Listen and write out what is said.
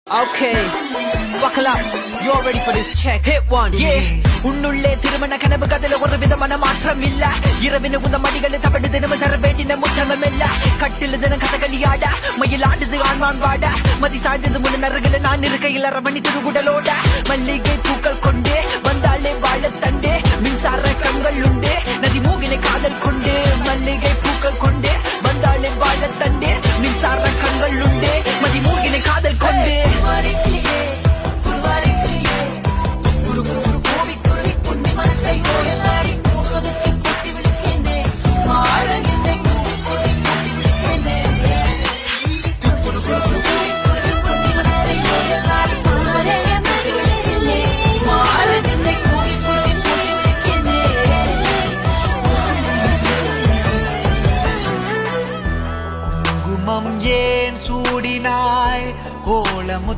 Okay, buckle up. You're ready for this check. Hit one. Yeah. உன்னுள்ளே திருமண கனவு கதில ஒரு விதமான மாற்றம் இல்ல. இரவின உந்த மடிகளை தப்படு தினமும் தர வேண்டின முற்றமும் இல்ல. கட்டில தினம் கதகளியாட மயிலாடுது ஆண்மான் வாட மதி சாய்ந்தது முன்ன நறுகளை நான் இருக்கையில் அரவணி திருகுடலோட மல்லிகை பூக்கள் கொண்டே வந்தாலே வாழ தண்டே மின்சார கண்கள் உண்டே நதி மூகினை காதல் கொண்டே மல்லிகை